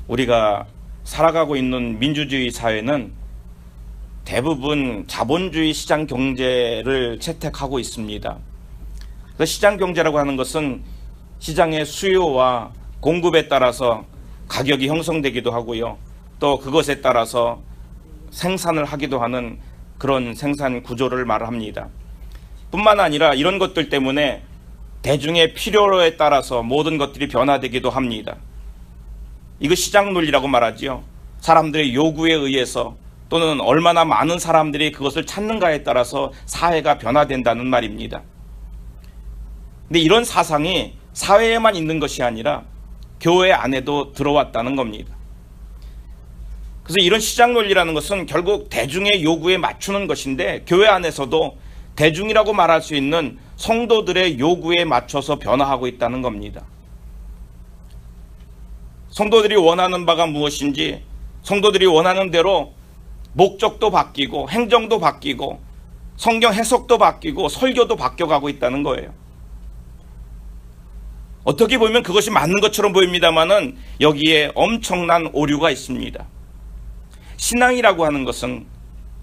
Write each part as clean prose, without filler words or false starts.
우리가 살아가고 있는 민주주의 사회는 대부분 자본주의 시장 경제를 채택하고 있습니다. 그래서 시장 경제라고 하는 것은 시장의 수요와 공급에 따라서 가격이 형성되기도 하고요. 또 그것에 따라서 생산을 하기도 하는 그런 생산 구조를 말합니다. 뿐만 아니라 이런 것들 때문에 대중의 필요에 따라서 모든 것들이 변화되기도 합니다. 이거 시장 논리라고 말하지요. 사람들의 요구에 의해서 또는 얼마나 많은 사람들이 그것을 찾는가에 따라서 사회가 변화된다는 말입니다. 근데 이런 사상이 사회에만 있는 것이 아니라 교회 안에도 들어왔다는 겁니다. 그래서 이런 시장 논리라는 것은 결국 대중의 요구에 맞추는 것인데, 교회 안에서도 대중이라고 말할 수 있는 성도들의 요구에 맞춰서 변화하고 있다는 겁니다. 성도들이 원하는 바가 무엇인지, 성도들이 원하는 대로 목적도 바뀌고 행정도 바뀌고 성경 해석도 바뀌고 설교도 바뀌어가고 있다는 거예요. 어떻게 보면 그것이 맞는 것처럼 보입니다만은 여기에 엄청난 오류가 있습니다. 신앙이라고 하는 것은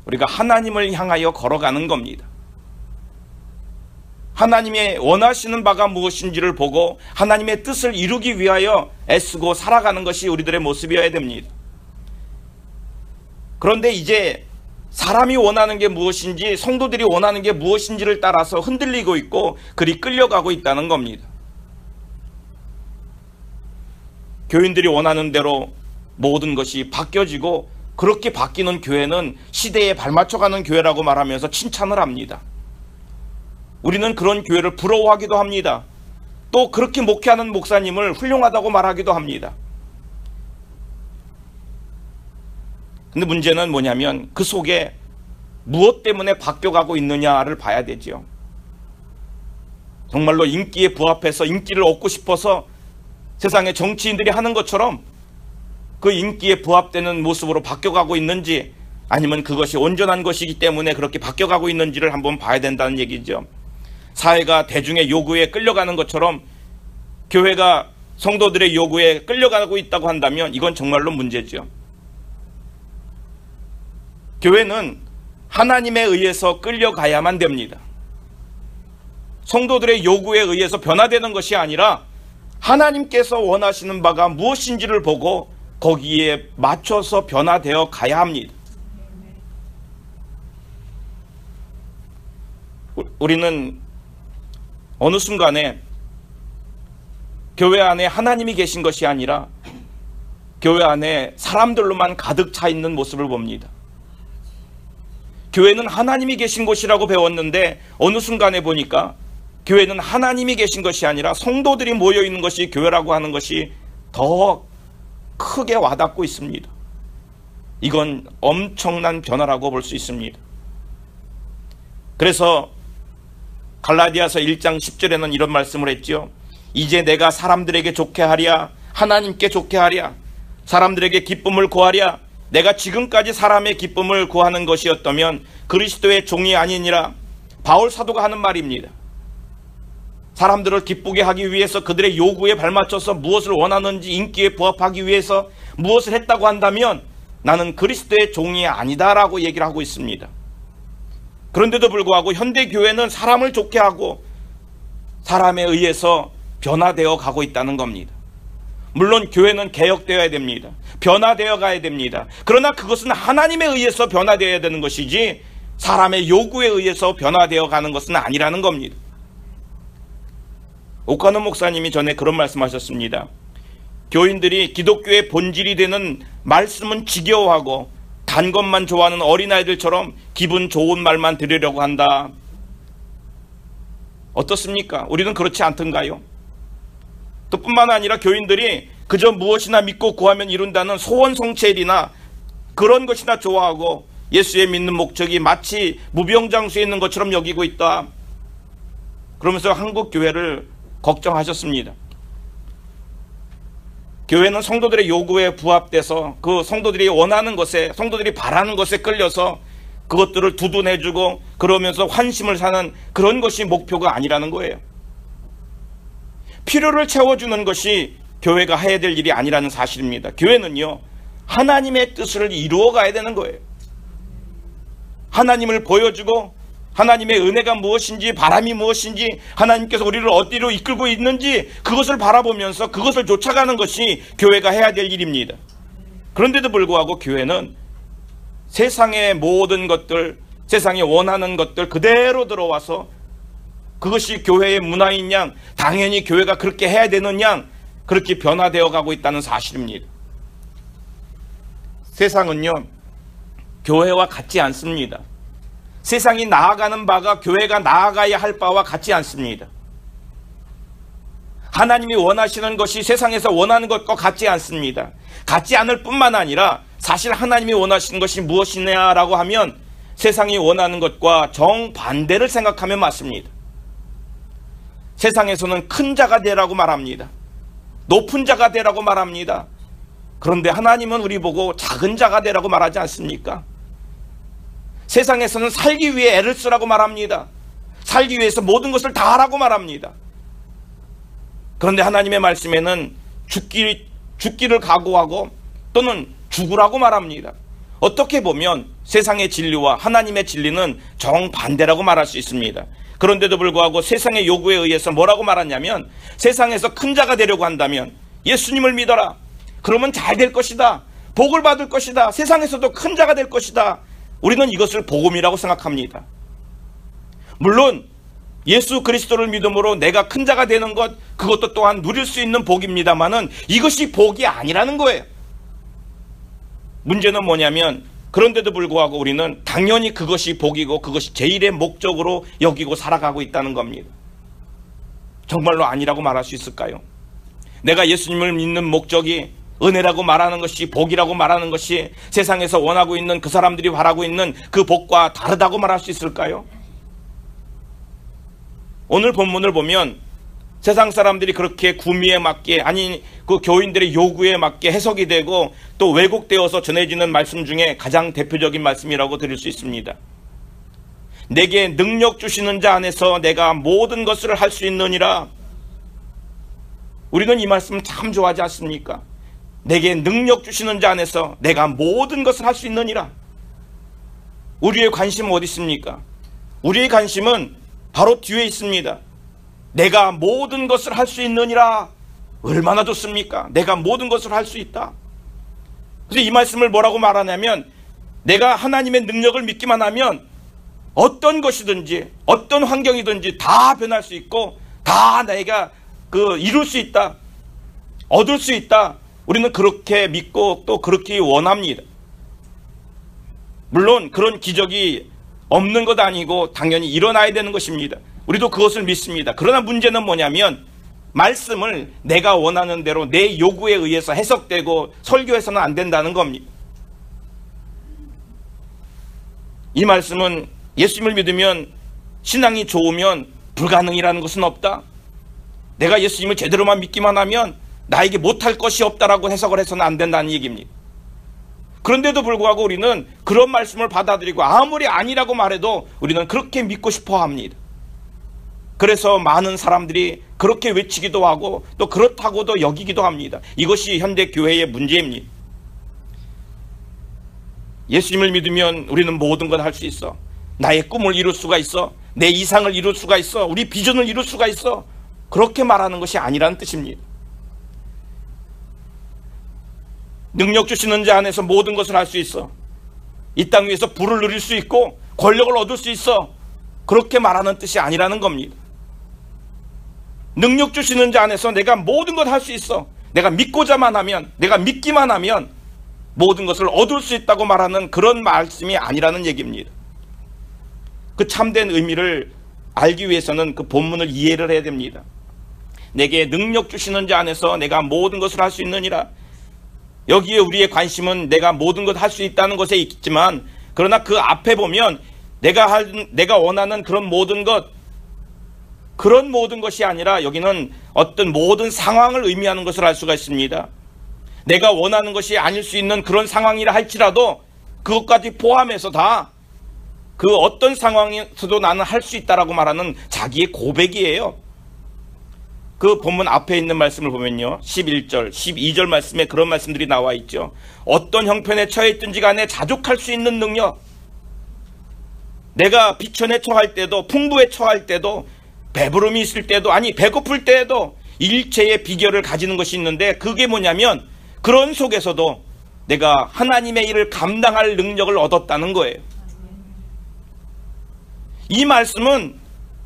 우리가 하나님을 향하여 걸어가는 겁니다. 하나님의 원하시는 바가 무엇인지를 보고 하나님의 뜻을 이루기 위하여 애쓰고 살아가는 것이 우리들의 모습이어야 됩니다. 그런데 이제 사람이 원하는 게 무엇인지, 성도들이 원하는 게 무엇인지를 따라서 흔들리고 있고 그리 끌려가고 있다는 겁니다. 교인들이 원하는 대로 모든 것이 바뀌어지고, 그렇게 바뀌는 교회는 시대에 발맞춰가는 교회라고 말하면서 칭찬을 합니다. 우리는 그런 교회를 부러워하기도 합니다. 또 그렇게 목회하는 목사님을 훌륭하다고 말하기도 합니다. 근데 문제는 뭐냐면 그 속에 무엇 때문에 바뀌어가고 있느냐를 봐야 되죠. 정말로 인기에 부합해서 인기를 얻고 싶어서 세상의 정치인들이 하는 것처럼 그 인기에 부합되는 모습으로 바뀌어가고 있는지, 아니면 그것이 온전한 것이기 때문에 그렇게 바뀌어가고 있는지를 한번 봐야 된다는 얘기죠. 사회가 대중의 요구에 끌려가는 것처럼 교회가 성도들의 요구에 끌려가고 있다고 한다면 이건 정말로 문제죠. 교회는 하나님에 의해서 끌려가야만 됩니다. 성도들의 요구에 의해서 변화되는 것이 아니라 하나님께서 원하시는 바가 무엇인지를 보고 거기에 맞춰서 변화되어 가야 합니다. 우리는 어느 순간에 교회 안에 하나님이 계신 것이 아니라 교회 안에 사람들로만 가득 차 있는 모습을 봅니다. 교회는 하나님이 계신 곳이라고 배웠는데 어느 순간에 보니까 교회는 하나님이 계신 것이 아니라 성도들이 모여 있는 것이 교회라고 하는 것이 더 크게 와닿고 있습니다. 이건 엄청난 변화라고 볼 수 있습니다. 그래서 갈라디아서 1장 10절에는 이런 말씀을 했죠. 이제 내가 사람들에게 좋게 하랴, 하나님께 좋게 하랴, 사람들에게 기쁨을 구하랴. 내가 지금까지 사람의 기쁨을 구하는 것이었다면 그리스도의 종이 아니니라. 바울 사도가 하는 말입니다. 사람들을 기쁘게 하기 위해서 그들의 요구에 발맞춰서 무엇을 원하는지 인기에 부합하기 위해서 무엇을 했다고 한다면 나는 그리스도의 종이 아니다라고 얘기를 하고 있습니다. 그런데도 불구하고 현대교회는 사람을 좋게 하고 사람에 의해서 변화되어 가고 있다는 겁니다. 물론 교회는 개혁되어야 됩니다. 변화되어 가야 됩니다. 그러나 그것은 하나님에 의해서 변화되어야 되는 것이지 사람의 요구에 의해서 변화되어 가는 것은 아니라는 겁니다. 오카노 목사님이 전에 그런 말씀하셨습니다. 교인들이 기독교의 본질이 되는 말씀은 지겨워하고 단 것만 좋아하는 어린아이들처럼 기분 좋은 말만 들으려고 한다. 어떻습니까? 우리는 그렇지 않던가요? 또 뿐만 아니라 교인들이 그저 무엇이나 믿고 구하면 이룬다는 소원 성취일이나 그런 것이나 좋아하고 예수의 믿는 목적이 마치 무병장수에 있는 것처럼 여기고 있다. 그러면서 한국 교회를 걱정하셨습니다. 교회는 성도들의 요구에 부합돼서 그 성도들이 원하는 것에, 성도들이 바라는 것에 끌려서 그것들을 두둔해주고 그러면서 환심을 사는 그런 것이 목표가 아니라는 거예요. 필요를 채워주는 것이 교회가 해야 될 일이 아니라는 사실입니다. 교회는요, 하나님의 뜻을 이루어 가야 되는 거예요. 하나님을 보여주고 하나님의 은혜가 무엇인지, 바람이 무엇인지, 하나님께서 우리를 어디로 이끌고 있는지 그것을 바라보면서 그것을 쫓아가는 것이 교회가 해야 될 일입니다. 그런데도 불구하고 교회는 세상의 모든 것들, 세상이 원하는 것들 그대로 들어와서 그것이 교회의 문화인 양, 당연히 교회가 그렇게 해야 되는 양, 그렇게 변화되어 가고 있다는 사실입니다. 세상은요, 교회와 같지 않습니다. 세상이 나아가는 바가 교회가 나아가야 할 바와 같지 않습니다. 하나님이 원하시는 것이 세상에서 원하는 것과 같지 않습니다. 같지 않을 뿐만 아니라 사실 하나님이 원하시는 것이 무엇이냐라고 하면 세상이 원하는 것과 정반대를 생각하면 맞습니다. 세상에서는 큰 자가 되라고 말합니다. 높은 자가 되라고 말합니다. 그런데 하나님은 우리 보고 작은 자가 되라고 말하지 않습니까? 세상에서는 살기 위해 애를 쓰라고 말합니다. 살기 위해서 모든 것을 다 하라고 말합니다. 그런데 하나님의 말씀에는 죽기를 각오하고 또는 죽으라고 말합니다. 어떻게 보면 세상의 진리와 하나님의 진리는 정반대라고 말할 수 있습니다. 그런데도 불구하고 세상의 요구에 의해서 뭐라고 말하냐면, 세상에서 큰 자가 되려고 한다면 예수님을 믿어라. 그러면 잘 될 것이다. 복을 받을 것이다. 세상에서도 큰 자가 될 것이다. 우리는 이것을 복음이라고 생각합니다. 물론 예수 그리스도를 믿음으로 내가 큰 자가 되는 것, 그것도 또한 누릴 수 있는 복입니다만은 이것이 복이 아니라는 거예요. 문제는 뭐냐면, 그런데도 불구하고 우리는 당연히 그것이 복이고 그것이 제일의 목적으로 여기고 살아가고 있다는 겁니다. 정말로 아니라고 말할 수 있을까요? 내가 예수님을 믿는 목적이 은혜라고 말하는 것이, 복이라고 말하는 것이 세상에서 원하고 있는, 그 사람들이 바라고 있는 그 복과 다르다고 말할 수 있을까요? 오늘 본문을 보면 세상 사람들이 그렇게 구미에 맞게, 아니 그 교인들의 요구에 맞게 해석이 되고 또 왜곡되어서 전해지는 말씀 중에 가장 대표적인 말씀이라고 드릴 수 있습니다. 내게 능력 주시는 자 안에서 내가 모든 것을 할 수 있느니라. 우리는 이 말씀 참 좋아하지 않습니까? 내게 능력 주시는 자 안에서 내가 모든 것을 할 수 있느니라. 우리의 관심은 어디 있습니까? 우리의 관심은 바로 뒤에 있습니다. 내가 모든 것을 할 수 있느니라. 얼마나 좋습니까? 내가 모든 것을 할 수 있다. 그래서 이 말씀을 뭐라고 말하냐면, 내가 하나님의 능력을 믿기만 하면 어떤 것이든지 어떤 환경이든지 다 변할 수 있고 다 내가 이룰 수 있다, 얻을 수 있다. 우리는 그렇게 믿고 또 그렇게 원합니다. 물론 그런 기적이 없는 것 아니고 당연히 일어나야 되는 것입니다. 우리도 그것을 믿습니다. 그러나 문제는 뭐냐면, 말씀을 내가 원하는 대로 내 요구에 의해서 해석되고 설교해서는 안 된다는 겁니다. 이 말씀은 예수님을 믿으면, 신앙이 좋으면 불가능이라는 것은 없다. 내가 예수님을 제대로만 믿기만 하면 나에게 못할 것이 없다라고 해석을 해서는 안 된다는 얘기입니다. 그런데도 불구하고 우리는 그런 말씀을 받아들이고 아무리 아니라고 말해도 우리는 그렇게 믿고 싶어 합니다. 그래서 많은 사람들이 그렇게 외치기도 하고 또 그렇다고도 여기기도 합니다. 이것이 현대 교회의 문제입니다. 예수님을 믿으면 우리는 모든 걸 할 수 있어. 나의 꿈을 이룰 수가 있어. 내 이상을 이룰 수가 있어. 우리 비전을 이룰 수가 있어. 그렇게 말하는 것이 아니라는 뜻입니다. 능력 주시는 자 안에서 모든 것을 할 수 있어. 이 땅 위에서 부를 누릴 수 있고 권력을 얻을 수 있어. 그렇게 말하는 뜻이 아니라는 겁니다. 능력 주시는 자 안에서 내가 모든 걸 할 수 있어. 내가 믿고자만 하면, 내가 믿기만 하면 모든 것을 얻을 수 있다고 말하는 그런 말씀이 아니라는 얘기입니다. 그 참된 의미를 알기 위해서는 그 본문을 이해를 해야 됩니다. 내게 능력 주시는 자 안에서 내가 모든 것을 할 수 있느니라. 여기에 우리의 관심은 내가 모든 것 할 수 있다는 것에 있지만, 그러나 그 앞에 보면 내가 원하는 그런 모든 것이 아니라 여기는 어떤 모든 상황을 의미하는 것을 알 수가 있습니다. 내가 원하는 것이 아닐 수 있는 그런 상황이라 할지라도 그것까지 포함해서 다 그 어떤 상황에서도 나는 할 수 있다라고 말하는 자기의 고백이에요. 그 본문 앞에 있는 말씀을 보면요, 11절, 12절 말씀에 그런 말씀들이 나와 있죠. 어떤 형편에 처해 있든지 간에 자족할 수 있는 능력, 내가 비천에 처할 때도, 풍부에 처할 때도, 배부름이 있을 때도, 아니 배고플 때에도 일체의 비결을 가지는 것이 있는데, 그게 뭐냐면 그런 속에서도 내가 하나님의 일을 감당할 능력을 얻었다는 거예요. 이 말씀은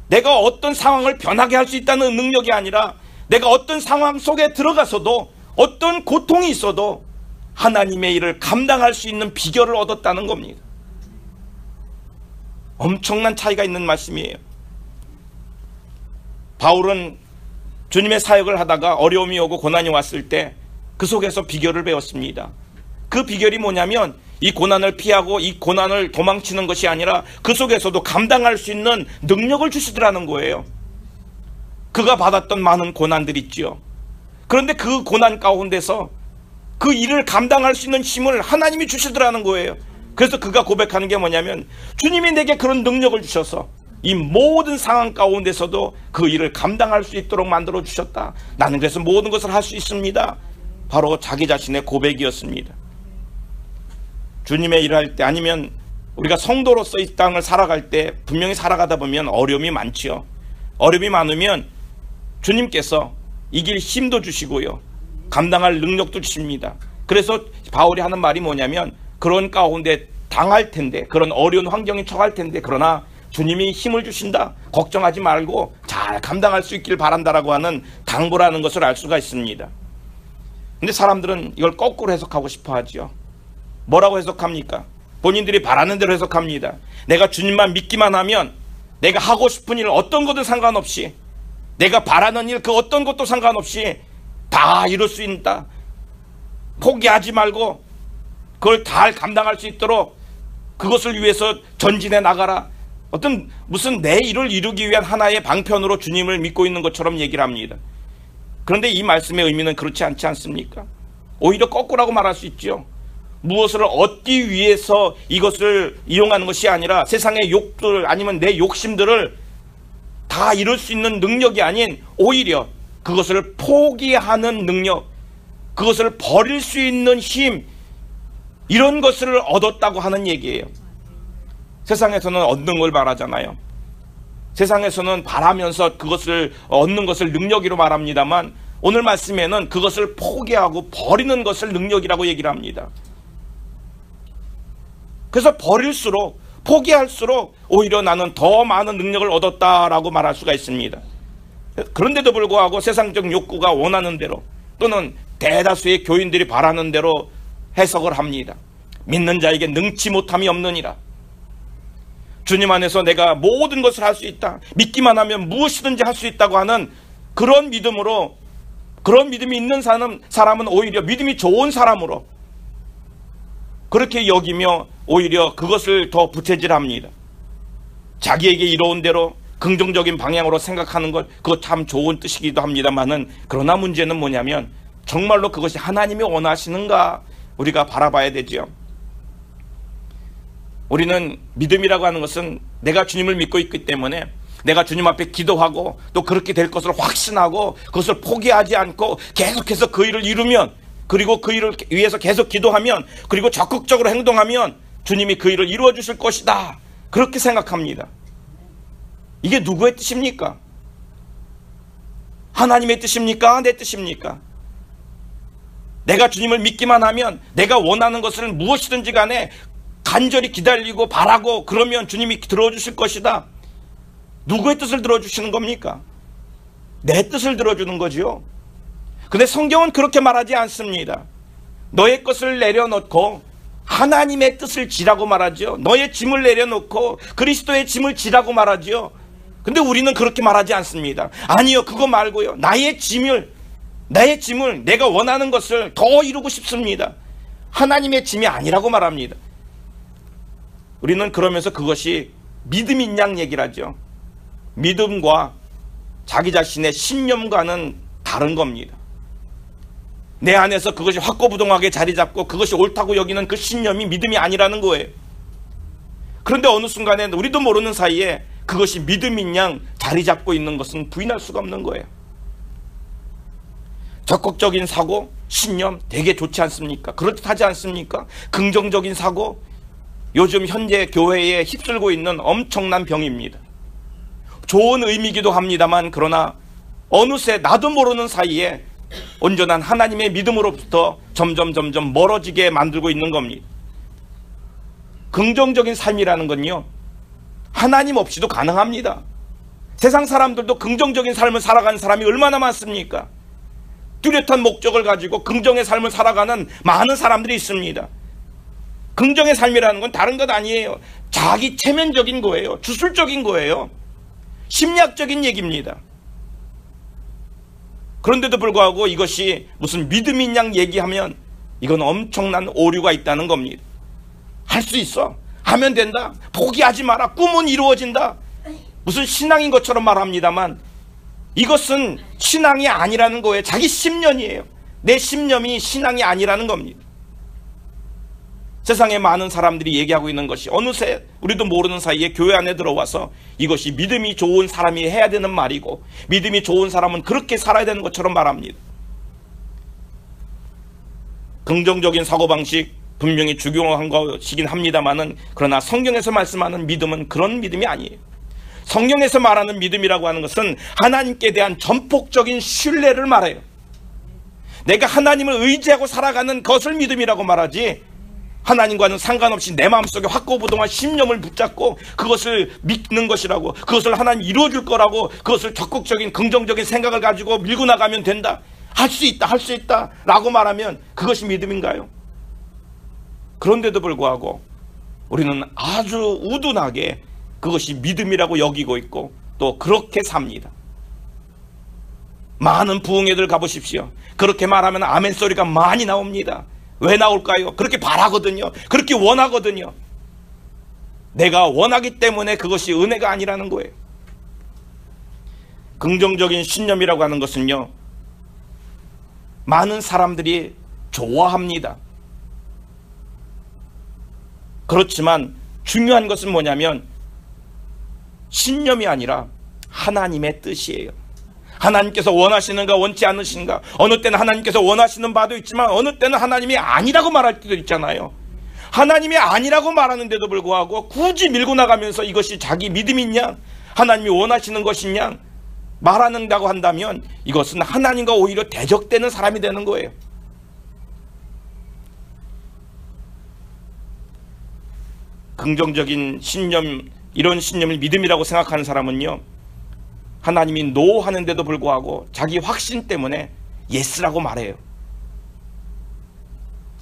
내가 어떤 상황을 변하게 할 수 있다는 능력이 아니라, 내가 어떤 상황 속에 들어가서도 어떤 고통이 있어도 하나님의 일을 감당할 수 있는 비결을 얻었다는 겁니다. 엄청난 차이가 있는 말씀이에요. 바울은 주님의 사역을 하다가 어려움이 오고 고난이 왔을 때 그 속에서 비결을 배웠습니다. 그 비결이 뭐냐면 이 고난을 피하고 이 고난을 도망치는 것이 아니라 그 속에서도 감당할 수 있는 능력을 주시더라는 거예요. 그가 받았던 많은 고난들이 있지요. 그런데 그 고난 가운데서 그 일을 감당할 수 있는 힘을 하나님이 주시더라는 거예요. 그래서 그가 고백하는 게 뭐냐면, 주님이 내게 그런 능력을 주셔서 이 모든 상황 가운데서도 그 일을 감당할 수 있도록 만들어 주셨다. 나는 그래서 모든 것을 할 수 있습니다. 바로 자기 자신의 고백이었습니다. 주님의 일을 할 때, 아니면 우리가 성도로서 이 땅을 살아갈 때 분명히 살아가다 보면 어려움이 많지요. 어려움이 많으면 주님께서 이길 힘도 주시고요, 감당할 능력도 주십니다. 그래서 바울이 하는 말이 뭐냐면, 그런 가운데 당할 텐데, 그런 어려운 환경에 처할 텐데, 그러나 주님이 힘을 주신다, 걱정하지 말고 잘 감당할 수 있길 바란다라고 하는 당부라는 것을 알 수가 있습니다. 근데 사람들은 이걸 거꾸로 해석하고 싶어 하죠. 뭐라고 해석합니까? 본인들이 바라는 대로 해석합니다. 내가 주님만 믿기만 하면 내가 하고 싶은 일 어떤 것도 상관없이, 내가 바라는 일 그 어떤 것도 상관없이 다 이룰 수 있다. 포기하지 말고 그걸 다 감당할 수 있도록 그것을 위해서 전진해 나가라. 어떤 무슨 내 일을 이루기 위한 하나의 방편으로 주님을 믿고 있는 것처럼 얘기를 합니다. 그런데 이 말씀의 의미는 그렇지 않지 않습니까? 오히려 거꾸라고 말할 수 있죠. 무엇을 얻기 위해서 이것을 이용하는 것이 아니라 세상의 욕들, 아니면 내 욕심들을 다 이룰 수 있는 능력이 아닌, 오히려 그것을 포기하는 능력, 그것을 버릴 수 있는 힘, 이런 것을 얻었다고 하는 얘기예요. 세상에서는 얻는 걸 말하잖아요. 세상에서는 바라면서 그것을 얻는 것을 능력이로 말합니다만, 오늘 말씀에는 그것을 포기하고 버리는 것을 능력이라고 얘기를 합니다. 그래서 버릴수록, 포기할수록 오히려 나는 더 많은 능력을 얻었다라고 말할 수가 있습니다. 그런데도 불구하고 세상적 욕구가 원하는 대로, 또는 대다수의 교인들이 바라는 대로 해석을 합니다. 믿는 자에게 능치 못함이 없느니라. 주님 안에서 내가 모든 것을 할 수 있다, 믿기만 하면 무엇이든지 할 수 있다고 하는 그런 믿음으로, 그런 믿음이 있는 사람은 오히려 믿음이 좋은 사람으로 그렇게 여기며 오히려 그것을 더 부채질합니다. 자기에게 이로운 대로 긍정적인 방향으로 생각하는 것, 그거 참 좋은 뜻이기도 합니다만은, 그러나 문제는 뭐냐면 정말로 그것이 하나님이 원하시는가 우리가 바라봐야 되죠. 우리는 믿음이라고 하는 것은 내가 주님을 믿고 있기 때문에 내가 주님 앞에 기도하고 또 그렇게 될 것을 확신하고 그것을 포기하지 않고 계속해서 그 일을 이루면, 그리고 그 일을 위해서 계속 기도하면, 그리고 적극적으로 행동하면 주님이 그 일을 이루어 주실 것이다, 그렇게 생각합니다. 이게 누구의 뜻입니까? 하나님의 뜻입니까? 내 뜻입니까? 내가 주님을 믿기만 하면 내가 원하는 것을 무엇이든지 간에 간절히 기다리고 바라고 그러면 주님이 들어주실 것이다. 누구의 뜻을 들어주시는 겁니까? 내 뜻을 들어주는 거지요. 근데 성경은 그렇게 말하지 않습니다. 너의 것을 내려놓고 하나님의 뜻을 지라고 말하죠. 너의 짐을 내려놓고 그리스도의 짐을 지라고 말하죠. 근데 우리는 그렇게 말하지 않습니다. 아니요, 그거 말고요, 나의 짐을 내가 원하는 것을 더 이루고 싶습니다. 하나님의 짐이 아니라고 말합니다. 우리는 그러면서 그것이 믿음인 양 얘기를 하죠. 믿음과 자기 자신의 신념과는 다른 겁니다. 내 안에서 그것이 확고부동하게 자리 잡고 그것이 옳다고 여기는 그 신념이 믿음이 아니라는 거예요. 그런데 어느 순간에 우리도 모르는 사이에 그것이 믿음인 양 자리 잡고 있는 것은 부인할 수가 없는 거예요. 적극적인 사고, 신념 되게 좋지 않습니까? 그렇듯하지 않습니까? 긍정적인 사고, 요즘 현재 교회에 휩쓸고 있는 엄청난 병입니다. 좋은 의미이기도 합니다만, 그러나 어느새 나도 모르는 사이에 온전한 하나님의 믿음으로부터 점점 멀어지게 만들고 있는 겁니다. 긍정적인 삶이라는 건요, 하나님 없이도 가능합니다. 세상 사람들도 긍정적인 삶을 살아가는 사람이 얼마나 많습니까? 뚜렷한 목적을 가지고 긍정의 삶을 살아가는 많은 사람들이 있습니다. 긍정의 삶이라는 건 다른 것 아니에요. 자기 체면적인 거예요. 주술적인 거예요. 심리학적인 얘기입니다. 그런데도 불구하고 이것이 무슨 믿음인 양 얘기하면 이건 엄청난 오류가 있다는 겁니다. 할 수 있어. 하면 된다. 포기하지 마라. 꿈은 이루어진다. 무슨 신앙인 것처럼 말합니다만 이것은 신앙이 아니라는 거예요. 자기 신념이에요. 내 신념이 신앙이 아니라는 겁니다. 세상에 많은 사람들이 얘기하고 있는 것이 어느새 우리도 모르는 사이에 교회 안에 들어와서 이것이 믿음이 좋은 사람이 해야 되는 말이고 믿음이 좋은 사람은 그렇게 살아야 되는 것처럼 말합니다. 긍정적인 사고방식 분명히 중요한 것이긴 합니다만은 그러나 성경에서 말씀하는 믿음은 그런 믿음이 아니에요. 성경에서 말하는 믿음이라고 하는 것은 하나님께 대한 전폭적인 신뢰를 말해요. 내가 하나님을 의지하고 살아가는 것을 믿음이라고 말하지, 하나님과는 상관없이 내 마음속에 확고부동한 신념을 붙잡고 그것을 믿는 것이라고, 그것을 하나님 이루어줄 거라고, 그것을 적극적인 긍정적인 생각을 가지고 밀고 나가면 된다, 할 수 있다, 할 수 있다 라고 말하면 그것이 믿음인가요? 그런데도 불구하고 우리는 아주 우둔하게 그것이 믿음이라고 여기고 있고 또 그렇게 삽니다. 많은 부흥회들 가보십시오. 그렇게 말하면 아멘 소리가 많이 나옵니다. 왜 나올까요? 그렇게 바라거든요. 그렇게 원하거든요. 내가 원하기 때문에 그것이 은혜가 아니라는 거예요. 긍정적인 신념이라고 하는 것은요, 많은 사람들이 좋아합니다. 그렇지만 중요한 것은 뭐냐면 신념이 아니라 하나님의 뜻이에요. 하나님께서 원하시는가 원치 않으신가. 어느 때는 하나님께서 원하시는 바도 있지만 어느 때는 하나님이 아니라고 말할 때도 있잖아요. 하나님이 아니라고 말하는데도 불구하고 굳이 밀고 나가면서 이것이 자기 믿음이냐, 하나님이 원하시는 것이냐 말하는다고 한다면 이것은 하나님과 오히려 대적되는 사람이 되는 거예요. 긍정적인 신념, 이런 신념을 믿음이라고 생각하는 사람은요, 하나님이 노 하는데도 불구하고 자기 확신 때문에 예스라고 말해요.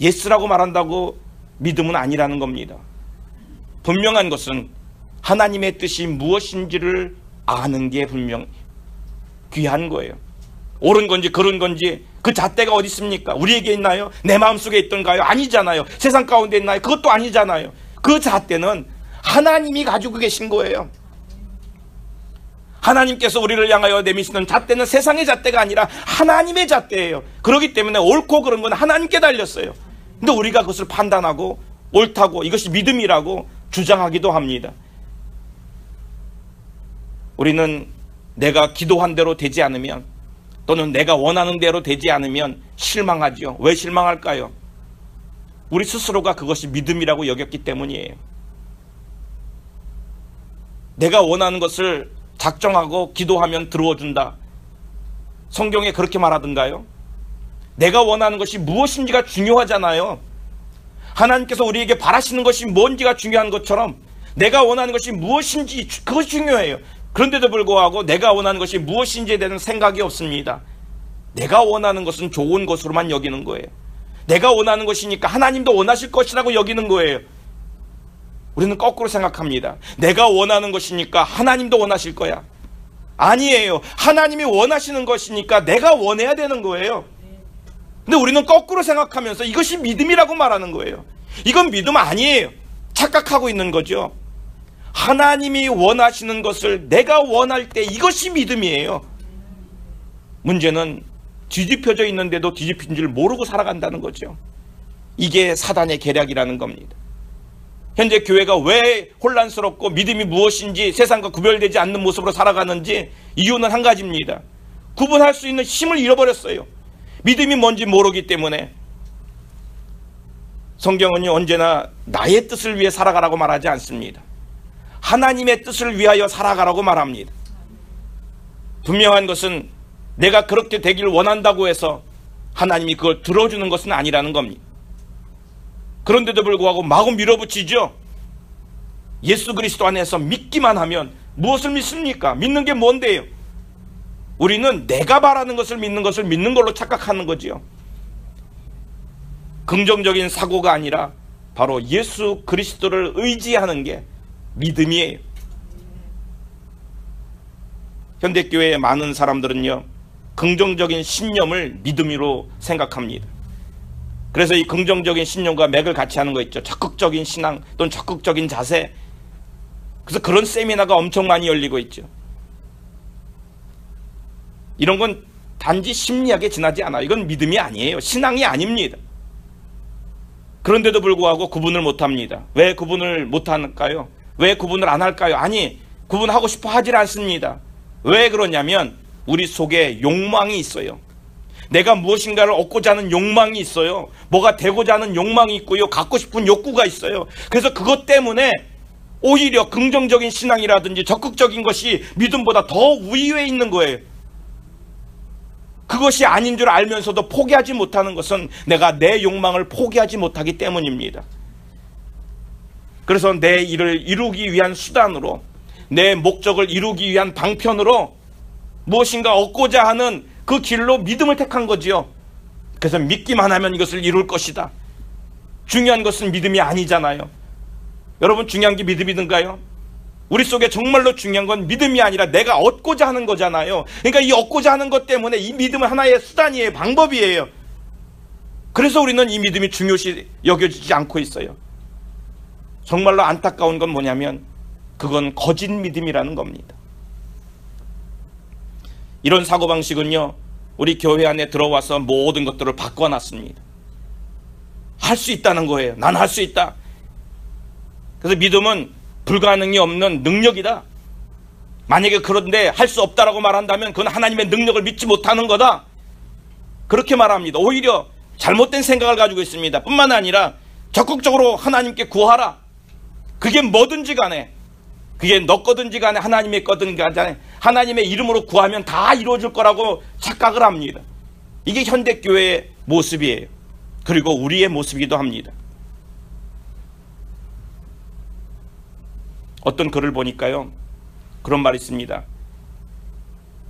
예스라고 말한다고 믿음은 아니라는 겁니다. 분명한 것은 하나님의 뜻이 무엇인지를 아는 게 분명 귀한 거예요. 옳은 건지 그른 건지 그 잣대가 어디 있습니까? 우리에게 있나요? 내 마음속에 있던가요? 아니잖아요. 세상 가운데 있나요? 그것도 아니잖아요. 그 잣대는 하나님이 가지고 계신 거예요. 하나님께서 우리를 향하여 내미시는 잣대는 세상의 잣대가 아니라 하나님의 잣대예요. 그렇기 때문에 옳고 그른 건 하나님께 달렸어요. 근데 우리가 그것을 판단하고 옳다고 이것이 믿음이라고 주장하기도 합니다. 우리는 내가 기도한 대로 되지 않으면 또는 내가 원하는 대로 되지 않으면 실망하죠. 왜 실망할까요? 우리 스스로가 그것이 믿음이라고 여겼기 때문이에요. 내가 원하는 것을 작정하고 기도하면 들어준다. 성경에 그렇게 말하던가요? 내가 원하는 것이 무엇인지가 중요하잖아요. 하나님께서 우리에게 바라시는 것이 뭔지가 중요한 것처럼 내가 원하는 것이 무엇인지 그것이 중요해요. 그런데도 불구하고 내가 원하는 것이 무엇인지에 대한 생각이 없습니다. 내가 원하는 것은 좋은 것으로만 여기는 거예요. 내가 원하는 것이니까 하나님도 원하실 것이라고 여기는 거예요. 우리는 거꾸로 생각합니다. 내가 원하는 것이니까 하나님도 원하실 거야. 아니에요. 하나님이 원하시는 것이니까 내가 원해야 되는 거예요. 근데 우리는 거꾸로 생각하면서 이것이 믿음이라고 말하는 거예요. 이건 믿음 아니에요. 착각하고 있는 거죠. 하나님이 원하시는 것을 내가 원할 때 이것이 믿음이에요. 문제는 뒤집혀져 있는데도 뒤집힌 줄 모르고 살아간다는 거죠. 이게 사단의 계략이라는 겁니다. 현재 교회가 왜 혼란스럽고 믿음이 무엇인지 세상과 구별되지 않는 모습으로 살아가는지 이유는 한 가지입니다. 구분할 수 있는 힘을 잃어버렸어요. 믿음이 뭔지 모르기 때문에 성경은 언제나 나의 뜻을 위해 살아가라고 말하지 않습니다. 하나님의 뜻을 위하여 살아가라고 말합니다. 분명한 것은 내가 그렇게 되길 원한다고 해서 하나님이 그걸 들어주는 것은 아니라는 겁니다. 그런데도 불구하고 마구 밀어붙이죠. 예수 그리스도 안에서 믿기만 하면 무엇을 믿습니까? 믿는 게 뭔데요? 우리는 내가 바라는 것을 믿는 걸로 착각하는 거지요. 긍정적인 사고가 아니라 바로 예수 그리스도를 의지하는 게 믿음이에요. 현대교회의 많은 사람들은요, 긍정적인 신념을 믿음으로 생각합니다. 그래서 이 긍정적인 신념과 맥을 같이 하는 거 있죠. 적극적인 신앙 또는 적극적인 자세. 그래서 그런 세미나가 엄청 많이 열리고 있죠. 이런 건 단지 심리학에 지나지 않아요. 이건 믿음이 아니에요. 신앙이 아닙니다. 그런데도 불구하고 구분을 못합니다. 왜 구분을 못할까요? 왜 구분을 안 할까요? 아니, 구분하고 싶어 하질 않습니다. 왜 그러냐면 우리 속에 욕망이 있어요. 내가 무엇인가를 얻고자 하는 욕망이 있어요. 뭐가 되고자 하는 욕망이 있고요. 갖고 싶은 욕구가 있어요. 그래서 그것 때문에 오히려 긍정적인 신앙이라든지 적극적인 것이 믿음보다 더 우위에 있는 거예요. 그것이 아닌 줄 알면서도 포기하지 못하는 것은 내가 내 욕망을 포기하지 못하기 때문입니다. 그래서 내 일을 이루기 위한 수단으로, 내 목적을 이루기 위한 방편으로 무엇인가 얻고자 하는 그 길로 믿음을 택한 거지요. 그래서 믿기만 하면 이것을 이룰 것이다. 중요한 것은 믿음이 아니잖아요. 여러분, 중요한 게 믿음이든가요? 우리 속에 정말로 중요한 건 믿음이 아니라 내가 얻고자 하는 거잖아요. 그러니까 이 얻고자 하는 것 때문에 이 믿음은 하나의 수단이에요. 방법이에요. 그래서 우리는 이 믿음이 중요시 여겨지지 않고 있어요. 정말로 안타까운 건 뭐냐면 그건 거짓 믿음이라는 겁니다. 이런 사고방식은요, 우리 교회 안에 들어와서 모든 것들을 바꿔놨습니다. 할 수 있다는 거예요. 난 할 수 있다. 그래서 믿음은 불가능이 없는 능력이다. 만약에 그런데 할 수 없다라고 말한다면 그건 하나님의 능력을 믿지 못하는 거다. 그렇게 말합니다. 오히려 잘못된 생각을 가지고 있습니다. 뿐만 아니라 적극적으로 하나님께 구하라. 그게 뭐든지 간에, 그게 너 거든지 간에 하나님의 거든지 간에 하나님의 이름으로 구하면 다 이루어질 거라고 착각을 합니다. 이게 현대교회의 모습이에요. 그리고 우리의 모습이기도 합니다. 어떤 글을 보니까요, 그런 말이 있습니다.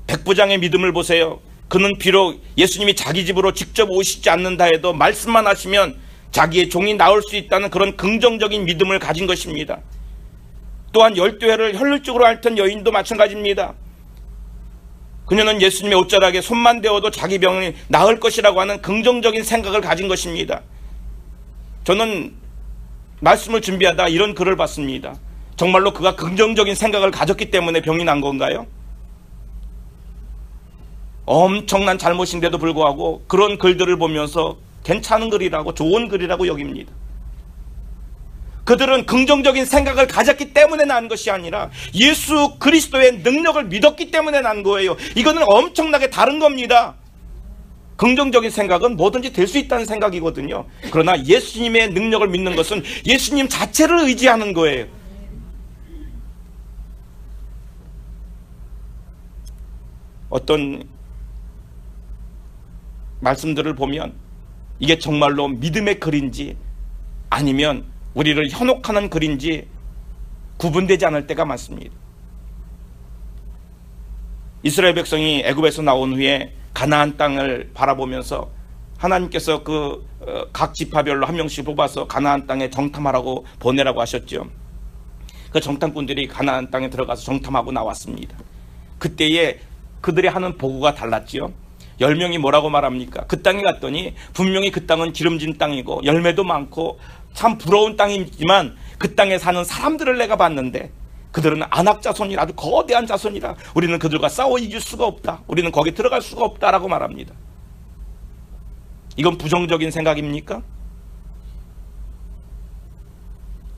백부장의 믿음을 보세요. 그는 비록 예수님이 자기 집으로 직접 오시지 않는다 해도 말씀만 하시면 자기의 종이 나올 수 있다는 그런 긍정적인 믿음을 가진 것입니다. 또한 12회를 혈루증으로 앓던 여인도 마찬가지입니다. 그녀는 예수님의 옷자락에 손만 대어도 자기 병이 나을 것이라고 하는 긍정적인 생각을 가진 것입니다. 저는 말씀을 준비하다 이런 글을 봤습니다. 정말로 그가 긍정적인 생각을 가졌기 때문에 병이 난 건가요? 엄청난 잘못인데도 불구하고 그런 글들을 보면서 괜찮은 글이라고, 좋은 글이라고 여깁니다. 그들은 긍정적인 생각을 가졌기 때문에 난 것이 아니라 예수 그리스도의 능력을 믿었기 때문에 난 거예요. 이거는 엄청나게 다른 겁니다. 긍정적인 생각은 뭐든지 될 수 있다는 생각이거든요. 그러나 예수님의 능력을 믿는 것은 예수님 자체를 의지하는 거예요. 어떤 말씀들을 보면 이게 정말로 믿음의 글인지 아니면 우리를 현혹하는 글인지 구분되지 않을 때가 많습니다. 이스라엘 백성이 애굽에서 나온 후에 가나안 땅을 바라보면서 하나님께서 각 지파별로 한 명씩 뽑아서 가나안 땅에 정탐하라고 보내라고 하셨죠. 그 정탐꾼들이 가나안 땅에 들어가서 정탐하고 나왔습니다. 그때에 그들이 하는 보고가 달랐지요. 10명이 뭐라고 말합니까? 그 땅에 갔더니 분명히 그 땅은 기름진 땅이고 열매도 많고 참 부러운 땅이지만 그 땅에 사는 사람들을 내가 봤는데 그들은 아낙 자손이라, 아주 거대한 자손이라, 우리는 그들과 싸워 이길 수가 없다. 우리는 거기 들어갈 수가 없다라고 말합니다. 이건 부정적인 생각입니까?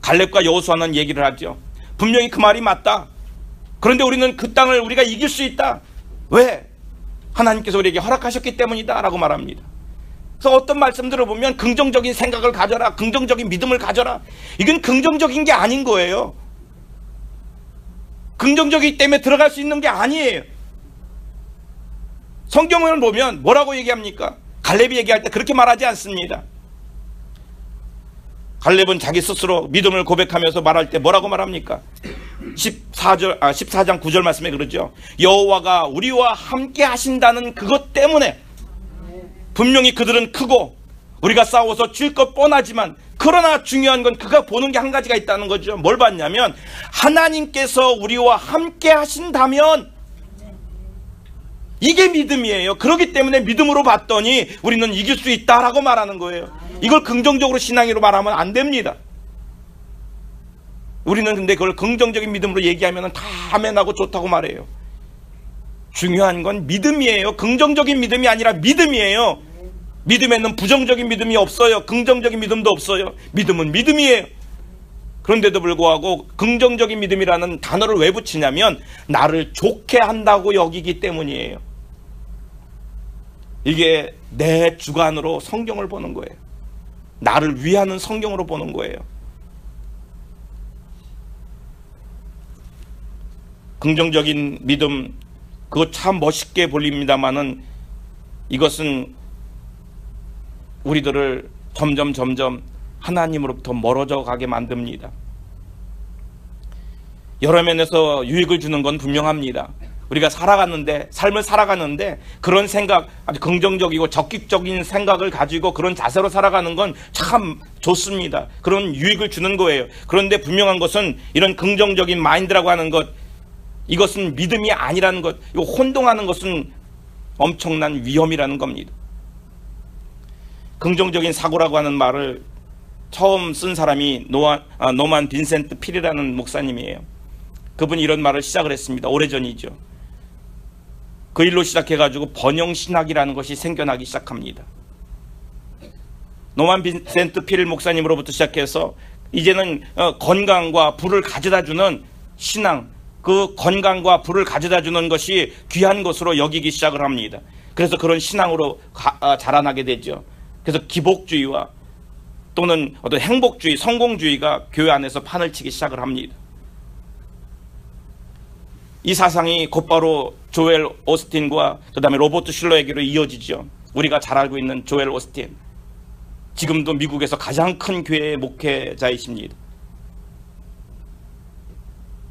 갈렙과 여호수아는 얘기를 하죠. 분명히 그 말이 맞다. 그런데 우리는 그 땅을 우리가 이길 수 있다. 왜? 하나님께서 우리에게 허락하셨기 때문이다 라고 말합니다. 그래서 어떤 말씀들을 보면 긍정적인 생각을 가져라, 긍정적인 믿음을 가져라. 이건 긍정적인 게 아닌 거예요. 긍정적이기 때문에 들어갈 수 있는 게 아니에요. 성경을 보면 뭐라고 얘기합니까? 갈렙이 얘기할 때 그렇게 말하지 않습니다. 갈렙은 자기 스스로 믿음을 고백하면서 말할 때 뭐라고 말합니까? 14장 9절 말씀에 그러죠. 여호와가 우리와 함께 하신다는 그것 때문에 분명히 그들은 크고 우리가 싸워서 질 것 뻔하지만 그러나 중요한 건 그가 보는 게 한 가지가 있다는 거죠. 뭘 봤냐면 하나님께서 우리와 함께 하신다면 이게 믿음이에요. 그렇기 때문에 믿음으로 봤더니 우리는 이길 수 있다라고 말하는 거예요. 이걸 긍정적으로 신앙으로 말하면 안 됩니다. 우리는 근데 그걸 긍정적인 믿음으로 얘기하면 다 아멘하고 좋다고 말해요. 중요한 건 믿음이에요. 긍정적인 믿음이 아니라 믿음이에요. 믿음에는 부정적인 믿음이 없어요. 긍정적인 믿음도 없어요. 믿음은 믿음이에요. 그런데도 불구하고 긍정적인 믿음이라는 단어를 왜 붙이냐면 나를 좋게 한다고 여기기 때문이에요. 이게 내 주관으로 성경을 보는 거예요. 나를 위하는 성경으로 보는 거예요. 긍정적인 믿음, 그거 참 멋있게 보입니다만은 이것은 우리들을 점점 하나님으로부터 멀어져 가게 만듭니다. 여러 면에서 유익을 주는 건 분명합니다. 우리가 삶을 살아가는데 그런 생각, 아주 긍정적이고 적극적인 생각을 가지고 그런 자세로 살아가는 건 참 좋습니다. 그런 유익을 주는 거예요. 그런데 분명한 것은 이런 긍정적인 마인드라고 하는 것, 이것은 믿음이 아니라는 것, 이거 혼동하는 것은 엄청난 위험이라는 겁니다. 긍정적인 사고라고 하는 말을 처음 쓴 사람이 노만 빈센트 필이라는 목사님이에요. 그분이 이런 말을 시작을 했습니다. 오래전이죠. 그 일로 시작해가지고 번영신학이라는 것이 생겨나기 시작합니다. 노만 빈센트 필 목사님으로부터 시작해서 이제는 건강과 부를 가져다주는 신앙, 그 건강과 부를 가져다주는 것이 귀한 것으로 여기기 시작을 합니다. 그래서 그런 신앙으로 자라나게 되죠. 그래서 기복주의와 또는 어떤 행복주의, 성공주의가 교회 안에서 판을 치기 시작을 합니다. 이 사상이 곧바로 조엘 오스틴과 그 다음에 로버트 슐러에게로 이어지죠. 우리가 잘 알고 있는 조엘 오스틴, 지금도 미국에서 가장 큰 교회의 목회자이십니다.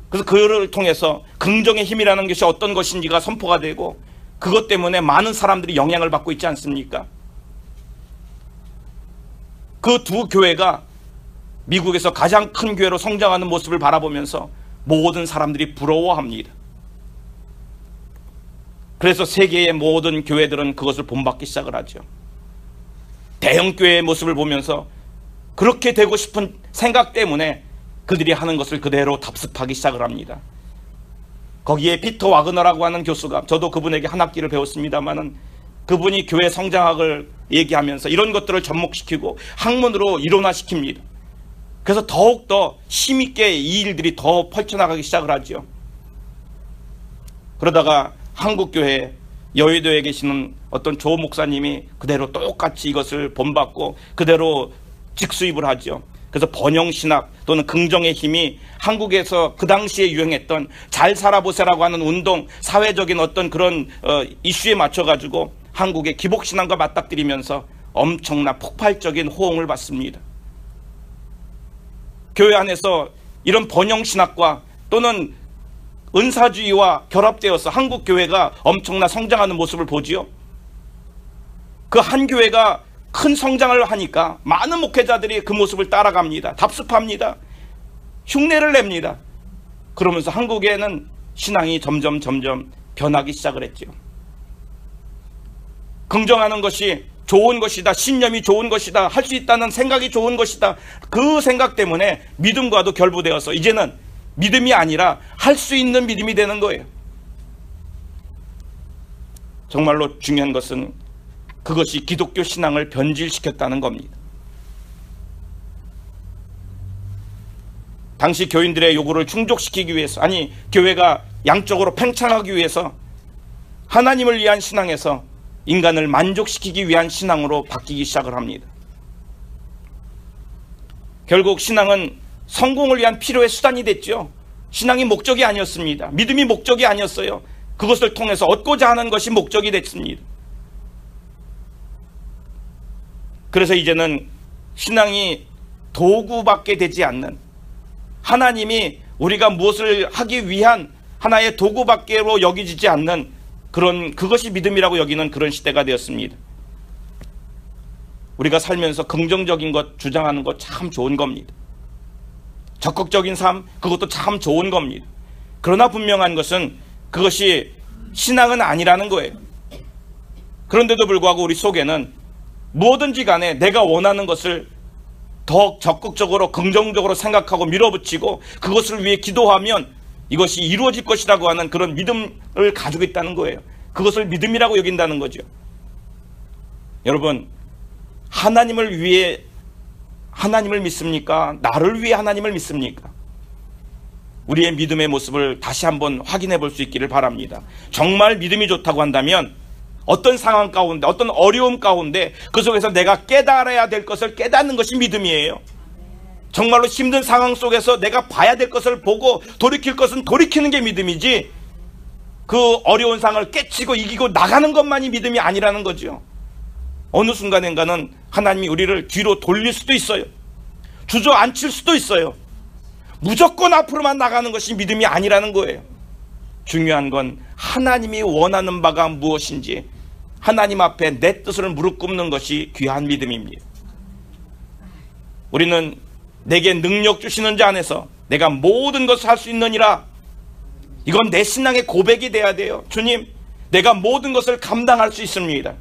그래서 그를 통해서 긍정의 힘이라는 것이 어떤 것인지가 선포가 되고 그것 때문에 많은 사람들이 영향을 받고 있지 않습니까? 그 두 교회가 미국에서 가장 큰 교회로 성장하는 모습을 바라보면서 모든 사람들이 부러워합니다. 그래서 세계의 모든 교회들은 그것을 본받기 시작을 하죠. 대형 교회의 모습을 보면서 그렇게 되고 싶은 생각 때문에 그들이 하는 것을 그대로 답습하기 시작을 합니다. 거기에 피터 와그너라고 하는 교수가, 저도 그분에게 한 학기를 배웠습니다마는 그분이 교회 성장학을 얘기하면서 이런 것들을 접목시키고 학문으로 이론화시킵니다. 그래서 더욱더 힘있게 이 일들이 더 펼쳐나가기 시작을 하죠. 그러다가 한국교회 여의도에 계시는 어떤 조 목사님이 그대로 똑같이 이것을 본받고 그대로 직수입을 하죠. 그래서 번영신학 또는 긍정의 힘이 한국에서 그 당시에 유행했던 잘 살아보세라고 하는 운동, 사회적인 어떤 그런 이슈에 맞춰가지고 한국의 기복신앙과 맞닥뜨리면서 엄청난 폭발적인 호응을 받습니다. 교회 안에서 이런 번영신학과 또는 은사주의와 결합되어서 한국 교회가 엄청난 성장하는 모습을 보지요. 그 한 교회가 큰 성장을 하니까 많은 목회자들이 그 모습을 따라갑니다. 답습합니다. 흉내를 냅니다. 그러면서 한국에는 신앙이 점점 변하기 시작을 했죠. 긍정하는 것이 좋은 것이다, 신념이 좋은 것이다, 할 수 있다는 생각이 좋은 것이다, 그 생각 때문에 믿음과도 결부되어서 이제는 믿음이 아니라 할 수 있는 믿음이 되는 거예요. 정말로 중요한 것은 그것이 기독교 신앙을 변질시켰다는 겁니다. 당시 교인들의 요구를 충족시키기 위해서, 아니 교회가 양쪽으로 팽창하기 위해서 하나님을 위한 신앙에서 인간을 만족시키기 위한 신앙으로 바뀌기 시작을 합니다. 결국 신앙은 성공을 위한 필요의 수단이 됐죠. 신앙이 목적이 아니었습니다. 믿음이 목적이 아니었어요. 그것을 통해서 얻고자 하는 것이 목적이 됐습니다. 그래서 이제는 신앙이 도구밖에 되지 않는, 하나님이 우리가 무엇을 하기 위한 하나의 도구밖에로 여기지지 않는 그것이 믿음이라고 여기는 그런 시대가 되었습니다. 우리가 살면서 긍정적인 것 주장하는 것 참 좋은 겁니다. 적극적인 삶, 그것도 참 좋은 겁니다. 그러나 분명한 것은 그것이 신앙은 아니라는 거예요. 그런데도 불구하고 우리 속에는 뭐든지 간에 내가 원하는 것을 더 적극적으로 긍정적으로 생각하고 밀어붙이고 그것을 위해 기도하면 이것이 이루어질 것이라고 하는 그런 믿음을 가지고 있다는 거예요. 그것을 믿음이라고 여긴다는 거죠. 여러분, 하나님을 위해 하나님을 믿습니까? 나를 위해 하나님을 믿습니까? 우리의 믿음의 모습을 다시 한번 확인해 볼 수 있기를 바랍니다. 정말 믿음이 좋다고 한다면 어떤 상황 가운데, 어떤 어려움 가운데 그 속에서 내가 깨달아야 될 것을 깨닫는 것이 믿음이에요. 정말로 힘든 상황 속에서 내가 봐야 될 것을 보고 돌이킬 것은 돌이키는 게 믿음이지, 그 어려운 상황을 깨치고 이기고 나가는 것만이 믿음이 아니라는 거죠. 어느 순간인가는 하나님이 우리를 뒤로 돌릴 수도 있어요. 주저앉힐 수도 있어요. 무조건 앞으로만 나가는 것이 믿음이 아니라는 거예요. 중요한 건 하나님이 원하는 바가 무엇인지 하나님 앞에 내 뜻을 무릎 꿇는 것이 귀한 믿음입니다. 우리는 내게 능력 주시는 자 안에서 내가 모든 것을 할 수 있느니라, 이건 내 신앙의 고백이 돼야 돼요. 주님, 내가 모든 것을 감당할 수 있습니다.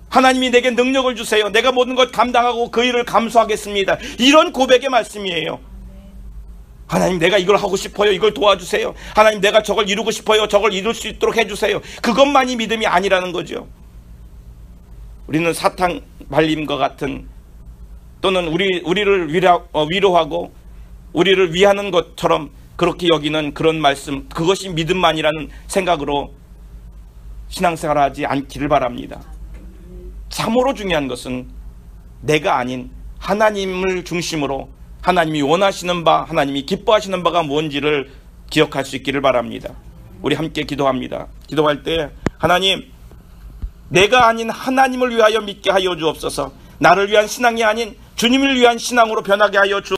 하나님이 내게 능력을 주세요. 내가 모든 것 감당하고 그 일을 감수하겠습니다. 이런 고백의 말씀이에요. 하나님, 내가 이걸 하고 싶어요. 이걸 도와주세요. 하나님, 내가 저걸 이루고 싶어요. 저걸 이룰 수 있도록 해주세요. 그것만이 믿음이 아니라는 거죠. 우리는 사탕 발림과 같은, 또는 우리를 위로하고 우리를 위하는 것처럼 그렇게 여기는 그런 말씀, 그것이 믿음만이라는 생각으로 신앙생활을 하지 않기를 바랍니다. 참으로 중요한 것은 내가 아닌 하나님을 중심으로 하나님이 원하시는 바, 하나님이 기뻐하시는 바가 뭔지를 기억할 수 있기를 바랍니다. 우리 함께 기도합니다. 기도할 때, 하나님, 내가 아닌 하나님을 위하여 믿게 하여 주옵소서. 나를 위한 신앙이 아닌 주님을 위한 신앙으로 변하게 하여 주옵소서.